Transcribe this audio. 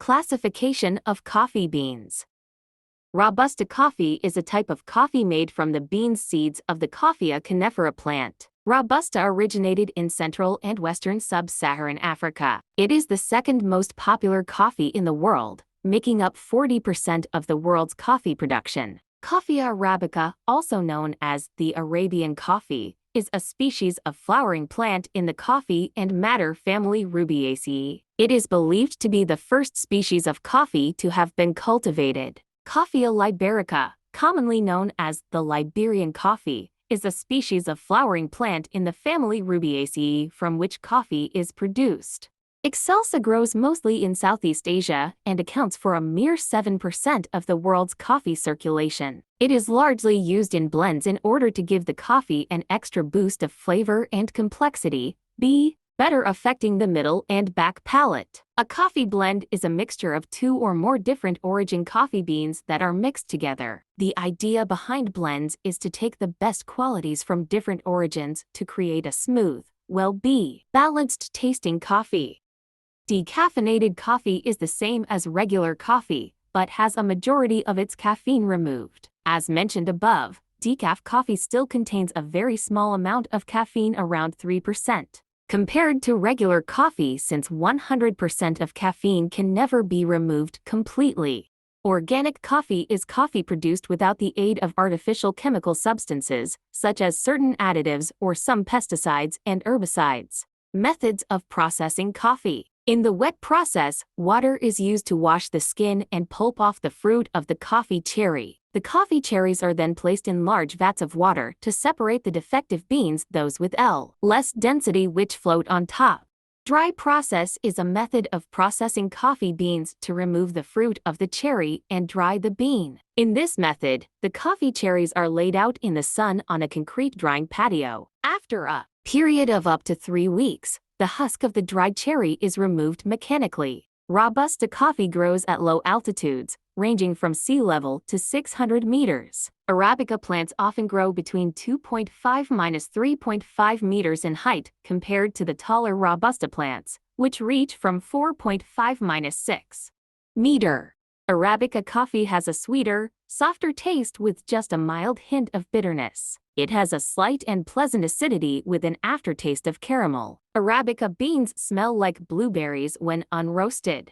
Classification of coffee beans. Robusta coffee is a type of coffee made from the bean seeds of the Coffea canephora plant. Robusta originated in Central and Western Sub-Saharan Africa. It is the second most popular coffee in the world, making up 40% of the world's coffee production. Coffea arabica, also known as the Arabian coffee, is a species of flowering plant in the coffee and madder family Rubiaceae. It is believed to be the first species of coffee to have been cultivated. Coffea liberica, commonly known as the Liberian coffee, is a species of flowering plant in the family Rubiaceae from which coffee is produced. Excelsa grows mostly in Southeast Asia and accounts for a mere 7% of the world's coffee circulation. It is largely used in blends in order to give the coffee an extra boost of flavor and complexity, better affecting the middle and back palate. A coffee blend is a mixture of two or more different origin coffee beans that are mixed together. The idea behind blends is to take the best qualities from different origins to create a smooth, balanced tasting coffee. Decaffeinated coffee is the same as regular coffee, but has a majority of its caffeine removed. As mentioned above, decaf coffee still contains a very small amount of caffeine, around 3%. Compared to regular coffee, since 100% of caffeine can never be removed completely. Organic coffee is coffee produced without the aid of artificial chemical substances, such as certain additives or some pesticides and herbicides. Methods of processing coffee. In the wet process, water is used to wash the skin and pulp off the fruit of the coffee cherry. The coffee cherries are then placed in large vats of water to separate the defective beans, those with less density, which float on top. Dry process is a method of processing coffee beans to remove the fruit of the cherry and dry the bean. In this method, the coffee cherries are laid out in the sun on a concrete drying patio. After a period of up to 3 weeks, the husk of the dried cherry is removed mechanically. Robusta coffee grows at low altitudes, ranging from sea level to 600 meters. Arabica plants often grow between 2.5–3.5 meters in height compared to the taller Robusta plants, which reach from 4.5–6 meter. Arabica coffee has a sweeter, softer taste with just a mild hint of bitterness. It has a slight and pleasant acidity with an aftertaste of caramel. Arabica beans smell like blueberries when unroasted.